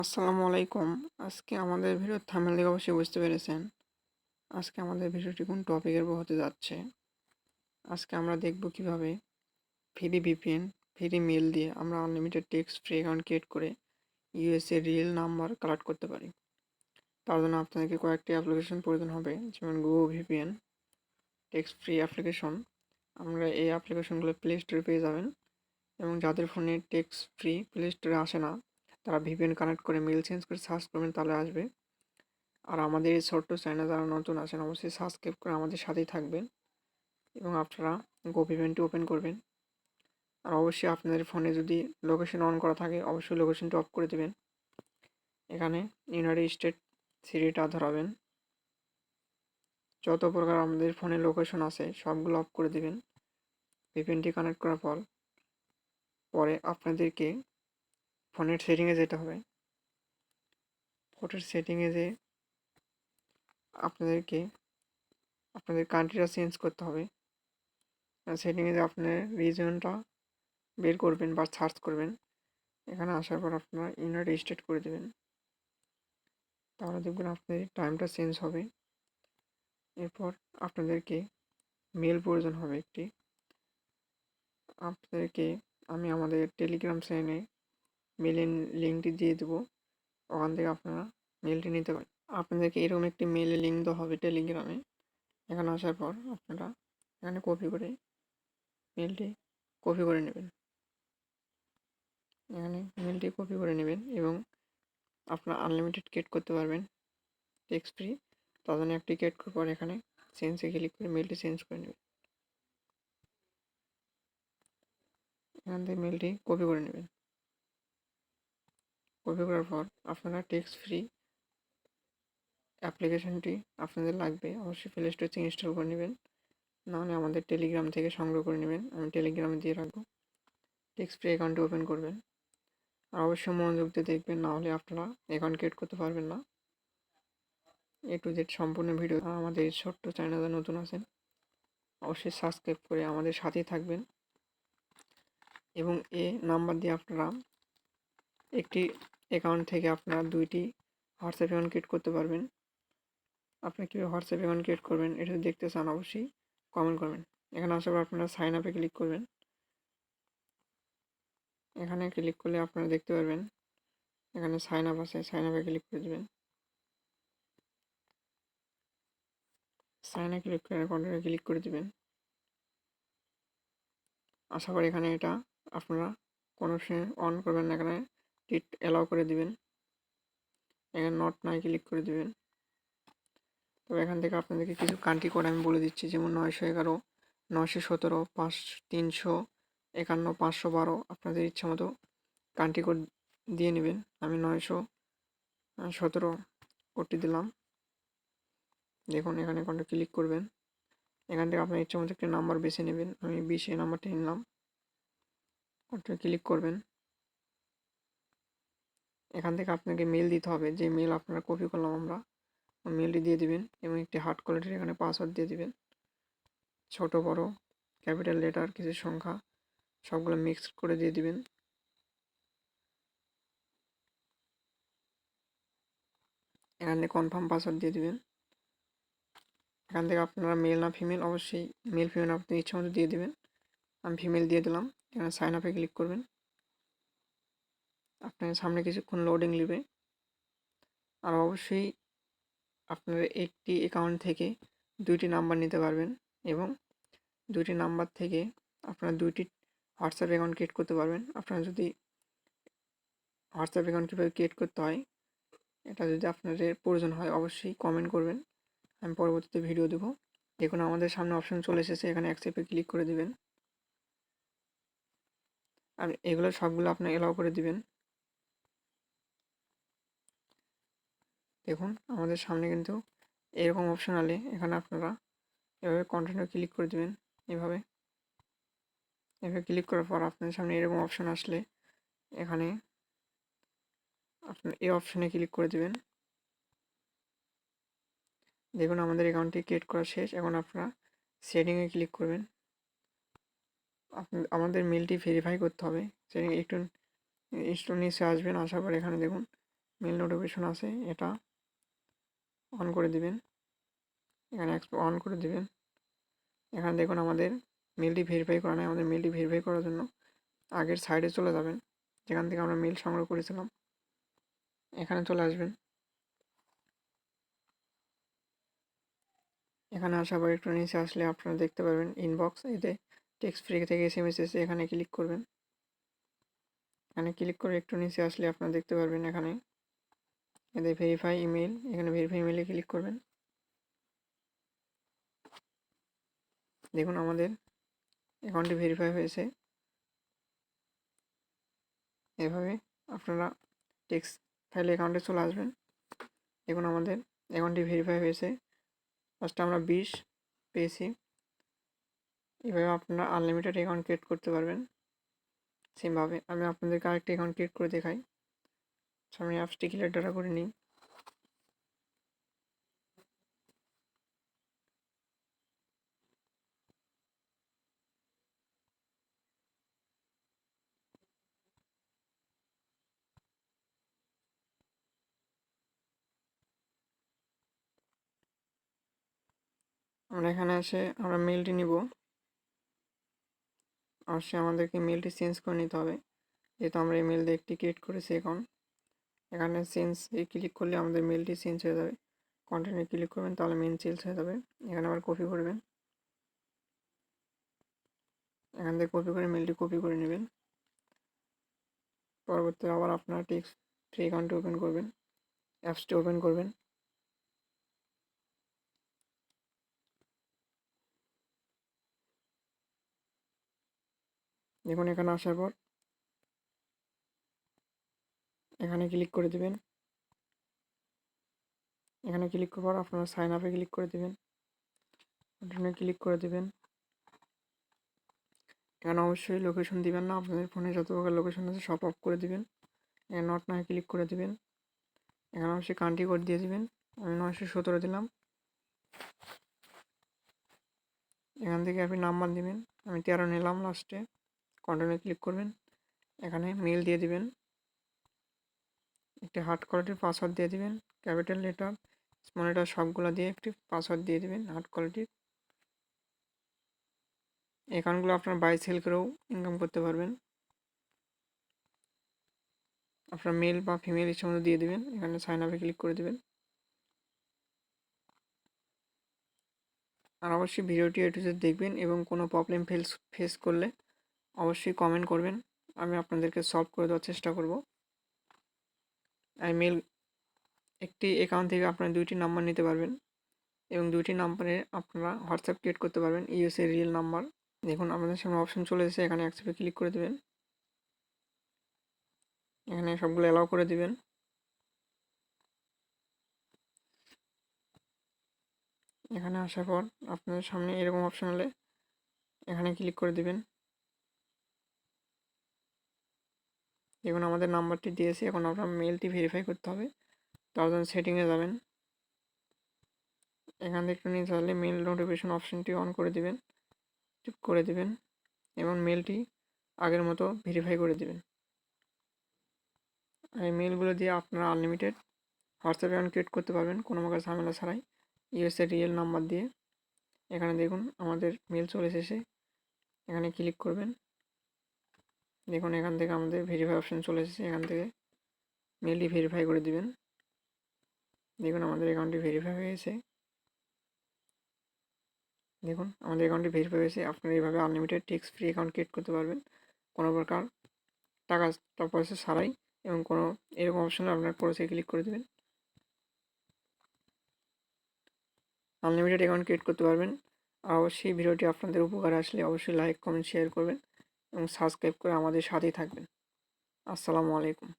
আসসালামু আলাইকুম। আজকে আমাদের ভিডিওর থাম্বনেল দেখে অবশ্যই বুঝতে পেরেছেন। আজকে আমাদের ভিডিওটি কোন টপিকের উপর হতে যাচ্ছে। আজকে আমরা দেখব কিভাবে ফ্রি ভিপিএন, ফ্রি মেল দিয়ে আমরা unlimited text free account create করে ইউএসএ রিয়েল নাম্বার কালেক্ট করতে পারি। তার জন্য আপনাদেরকে কয়েকটি অ্যাপ্লিকেশন প্রয়োজন হবে, যেমন Google VPN, text free application. আমরা এই অ্যাপ্লিকেশনগুলো প্লে স্টোরে পেয়ে যাবেন, এবং যাদের ফোনে টেক্সট ফ্রি প্লে স্টোরে আসে না, তারা ভিপিএন কানেক্ট করে মেল চেঞ্জ করে সার্চ করবেন, তাহলে আসবে। আর আমাদের এই ছোট্ট চ্যানেল যারা নতুন আছেন, অবশ্যই সাবস্ক্রাইব করে আমাদের সাথেই থাকবেন এবং আপনারা গোভিভেনটি ওপেন করবেন। আর অবশ্যই আপনাদের ফোনে যদি লোকেশন অন করা থাকে, অবশ্যই লোকেশনটি অফ করে দেবেন। এখানে ইউনাইটেড স্টেট সিটিটা ধরাবেন। যত প্রকার আমাদের ফোনে লোকেশন আছে সবগুলো অফ করে দেবেন। ভিপিএনটি কানেক্ট করার পরে আপনাদেরকে ফোনের সেটিংয়ে যেতে হবে। ফোনের সেটিংয়ে যে আপনাদেরকে আপনাদের কান্ট্রিটা চেঞ্জ করতে হবে। সেটিংয়ে যে আপনার রিজনটা বের করবেন বা সার্চ করবেন। এখানে আসার পর আপনারা ইউনাইটেড স্টেট করে দেবেন, তাহলে দেখবেন আপনাদের টাইমটা চেঞ্জ হবে। এরপর আপনাদেরকে মেল প্রয়োজন হবে একটি। আপনাদেরকে আমি আমাদের টেলিগ্রাম চ্যানেলে মেলের লিঙ্কটি দিয়ে দেবো, ওখান থেকে আপনারা মেলটি নিতে পারেন। আপনাদেরকে এরকম একটি মেলের লিঙ্ক দেওয়া হবে টেলিগ্রামে। এখানে আসার পর আপনারা এখানে মেলটি কপি করে নেবেন। এখানে মেলটি কপি করে নেবেন এবং আপনারা আনলিমিটেড ক্রিয়েট করতে পারবেন টেক্সট ফ্রি। তার জন্য একটি ক্রিয়েট করার পর এখানে চেঞ্জে ক্লিক করে মেলটি চেঞ্জ করে নেবেন। এখান থেকে মেলটি কপি করে নেবেন। কপি করার পর আপনারা টেক্সট ফ্রি অ্যাপ্লিকেশনটি আপনাদের লাগবে, অবশ্যই প্লে স্টোর থেকে ইনস্টল করে নেবেন, নাহলে আমাদের টেলিগ্রাম থেকে সংগ্রহ করে নেবেন। আমি টেলিগ্রামে দিয়ে রাখবো। টেক্সট ফ্রি অ্যাকাউন্টটি ওপেন করবেন, আর অবশ্যই মনোযোগ দিয়ে দেখবেন, নাহলে আপনারা অ্যাকাউন্ট ক্রিয়েট করতে পারবেন না। এ টু জেড সম্পূর্ণ ভিডিও আমাদের ছোট্ট চ্যানেলে নতুন আছেন, অবশ্যই সাবস্ক্রাইব করে আমাদের সাথেই থাকবেন। এবং এ নাম্বার দিয়ে আপনারা একটি অ্যাকাউন্ট থেকে আপনারা দুইটি হোয়াটসঅ্যাপ অ্যাকাউন্ট ক্রিয়েট করতে পারবেন। আপনি কীভাবে হোয়াটসঅ্যাপ অ্যাকাউন্ট ক্রিয়েট করবেন এটা যদি দেখতে চান, অবশ্যই কমেন্ট করবেন। এখানে আসার পর আপনারা সাইন আপে ক্লিক করবেন। এখানে ক্লিক করলে আপনারা দেখতে পারবেন এখানে সাইন আপ আছে, সাইন আপে ক্লিক করে দেবেন। সাইন আপে ক্লিক করে কন্টিনিউ ক্লিক করে দেবেন। আশা করি এখানে এটা আপনারা কোনো সময় অন করবেন না, এখানে টিট অ্যালাউ করে দিবেন। এখানে নট নাই ক্লিক করে দিবেন। তবে এখান থেকে আপনাদেরকে কিছু কান্ট্রি কোড আমি বলে দিচ্ছি, যেমন 911, 917, 351, 512। আপনাদের ইচ্ছা মতো কান্ট্রি কোড দিয়ে নেবেন। আমি 917 কোডটি দিলাম। দেখুন এখানে কোনটা ক্লিক করবেন। এখান থেকে আপনার ইচ্ছা মতো একটি নাম্বার বেছে নেবেন। আমি 20 এই নাম্বারটি নিলাম। ওটা ক্লিক করবেন। এখান থেকে আপনাকে মেল দিতে হবে, যে মেল আপনারা কপি করলাম আমরা, মেলটি দিয়ে দিবেন এবং একটি হার্ড কোয়ালিটির এখানে পাসওয়ার্ড দিয়ে দিবেন। ছোট বড় ক্যাপিটাল লেটার কিছু সংখ্যা সবগুলো মিক্স করে দিয়ে দিবেন। এখান থেকে কনফার্ম পাসওয়ার্ড দিয়ে দিবেন। এখান থেকে আপনারা মেল না ফিমেল, অবশ্যই মেল ফিমেল আপনি ইচ্ছা মতো দিয়ে দেবেন। আমি ফিমেল দিয়ে দিলাম। এখানে সাইন আপে ক্লিক করবেন। আপনার সামনে কিছুক্ষণ লোডিং নেবে। আর অবশ্যই আপনারা একটি অ্যাকাউন্ট থেকে দুইটি নাম্বার নিতে পারবেন, এবং দুইটি নাম্বার থেকে আপনারা দুইটি হোয়াটসঅ্যাপ অ্যাকাউন্ট ক্রিয়েট করতে পারবেন। আপনারা যদি হোয়াটসঅ্যাপ অ্যাকাউন্ট কীভাবে ক্রিয়েট করতে হয় এটা যদি আপনাদের প্রয়োজন হয়, অবশ্যই কমেন্ট করবেন, আমি পরবর্তীতে ভিডিও দেবো। দেখুন আমাদের সামনে অপশন চলে এসেছে, এখানে অ্যাকসেপ্টে ক্লিক করে দিবেন। আর এগুলো সবগুলো আপনি অ্যালাউ করে দিবেন। দেখুন আমাদের সামনে কিন্তু এরকম অপশন আলে এখানে আপনারা এভাবে কন্টিনিউ ক্লিক করে দেবেন। এভাবে ক্লিক করার পর আপনাদের সামনে এরকম অপশন আসলে এখানে আপনার এই অপশনে ক্লিক করে দেবেন। দেখুন আমাদের অ্যাকাউন্টটি ক্রিয়েট করা শেষ। এখন আপনারা সেটিংয়ে ক্লিক করবেন। আমাদের মেলটি ভেরিফাই করতে হবে। সেটিং একটু নিচে আসবেন, আসার পর এখানে দেখুন মেল নোটিফিকেশন আছে, এটা অন করে দিবেন। এখানে অন করে দিবেন। এখানে দেখুন আমাদের মেলটি ভেরিফাই করা নেই। আমাদের মেলটি ভেরিফাই করার জন্য আগের সাইডে চলে যাবেন, যেখান থেকে আমরা মেল সংগ্রহ করেছিলাম। এখানে চলে আসবেন। এখানে আসার পর একটু নিচে আসলে আপনারা দেখতে পারবেন ইনবক্স, এতে টেক্সট ফ্রি থেকে SMS এসে, এখানে ক্লিক করবেন। এখানে ক্লিক করে একটু নিচে আসলে আপনারা দেখতে পারবেন এখানে এতে ভেরিফাই ইমেল, এখানে ভেরিফাই ইমেলে ক্লিক করবেন। দেখুন আমাদের অ্যাকাউন্টটি ভেরিফাই হয়েছে। এভাবে আপনারা টেক্সট ফাইল অ্যাকাউন্টে চলে আসবেন। দেখুন আমাদের অ্যাকাউন্টটি ভেরিফাই হয়েছে। ফার্স্টে আমরা 20 পেয়েছি। এভাবে আপনারা আনলিমিটেড অ্যাকাউন্ট ক্রিয়েট করতে পারবেন। সেমভাবে আমি আপনাদেরকে আরেকটা অ্যাকাউন্ট ক্রিয়েট করে দেখাই। আমি অ্যাপসটি ক্লিয়ার ডাটা করে নিই। আমরা এখানে এসে আমরা মেলটি নিব। অবশ্যই আমাদেরকে মেলটি চেঞ্জ করে নিতে হবে, যেহেতু আমরা এই মেল দিয়ে একটি ক্রিয়েট করেছি অ্যাকাউন্ট। এখানে চেঞ্জ ক্লিক করলে আমাদের মেলটি চেঞ্জ হয়ে যাবে। কন্টিনিউ ক্লিক করবেন, তাহলে মেল চেঞ্জ হয়ে যাবে। এখানে আবার কপি করবেন, এখান থেকে কপি করে মেলটি কপি করে নেবেন। পরবর্তী আবার আপনার টেক্সট ফ্রি অ্যাকাউন্টটি ওপেন করবেন, অ্যাপসটি ওপেন করবেন। দেখুন এখানে আসার পর এখানে ক্লিক করে দেবেন। এখানে ক্লিক করার পর আপনারা সাইন আপে ক্লিক করে দেবেন, কন্টিনিউ ক্লিক করে দেবেন। এখানে অবশ্যই লোকেশন দিবেন না, আপনাদের ফোনে যত প্রকার লোকেশন আছে সব অফ করে দিবেন। এখানে নট না ক্লিক করে দিবেন। এখানে অবশ্যই কান্ট্রি কোড দিয়ে দিবেন। আমি 917 দিলাম। এখান থেকে আপনি নাম্বার দিবেন, আমি 13 নিলাম লাস্টে। কন্টিনিউ ক্লিক করবেন। এখানে মেল দিয়ে দিবেন, একটি হার্ড কোয়ালিটির পাসওয়ার্ড দিয়ে দিবেন, ক্যাপিটাল লেটার স্মল লেটার সবগুলো দিয়ে একটি পাসওয়ার্ড দিয়ে দিবেন হার্ড কোয়ালিটির। অ্যাকাউন্টগুলো আপনার বাই সেল করেও ইনকাম করতে পারবেন। আপনার মেল বা ফিমেল ইচ্ছে মতো দিয়ে দেবেন। এখানে সাইন আপে ক্লিক করে দেবেন। আর অবশ্যই ভিডিওটি একটু দেখবেন এবং কোনো প্রবলেম ফেস করলে অবশ্যই কমেন্ট করবেন, আমি আপনাদেরকে সলভ করে দেওয়ার চেষ্টা করব। আর মেল একটি অ্যাকাউন্ট থেকে আপনারা 2টি নাম্বার নিতে পারবেন এবং 2টি নাম্বারে আপনারা হোয়াটসঅ্যাপ ক্রিয়েট করতে পারবেন, ইউএসএ রিয়েল নাম্বার। দেখুন আপনাদের সামনে অপশন চলে এসেছে, এখানে অ্যাকসেপ্টে ক্লিক করে দেবেন। এখানে সবগুলো অ্যালাউ করে দিবেন। এখানে আসার পর আপনাদের সামনে এরকম অপশন হলে এখানে ক্লিক করে দিবেন। দেখুন আমাদের নাম্বারটি দিয়েছি। এখন আপনার মেলটি ভেরিফাই করতে হবে, তার জন্য সেটিংয়ে যাবেন। এখান থেকে একটু নিচে আসলে মেল নোটিফিকেশন অপশনটি অন করে দিবেন, টিক করে দিবেন এবং মেলটি আগের মতো ভেরিফাই করে দিবেন। আর এই মেলগুলো দিয়ে আপনারা আনলিমিটেড হোয়াটসঅ্যাপ অ্যাকাউন্ট ক্রিয়েট করতে পারবেন কোনো প্রকার ঝামেলা ছাড়াই, ইউএসএ রিয়েল নাম্বার দিয়ে। এখানে দেখুন আমাদের মেল চলে এসেছে, এখানে ক্লিক করবেন। দেখুন এখান থেকে আমাদের ভেরিফাই অপশন চলে এসেছে, এখান থেকে মেলটি ভেরিফাই করে দিবেন। দেখুন আমাদের অ্যাকাউন্টটি ভেরিফাই হয়েছে। দেখুন আমাদের অ্যাকাউন্টটি ভেরিফাই হয়েছে। আপনারা এইভাবে unlimited text free account create করতে পারবেন কোনো প্রকার টাকা পয়সা ছাড়াই, এবং কোনো এরকম অপশনে আপনার ক্রসে ক্লিক করে দেবেন, আনলিমিটেড অ্যাকাউন্ট ক্রিয়েট করতে পারবেন। আর অবশ্যই ভিডিওটি আপনাদের উপকারে আসলে অবশ্যই লাইক কমেন্ট শেয়ার করবেন এবং সাবস্ক্রাইব করে আমাদের সাথেই থাকবেন। আসসালামু আলাইকুম।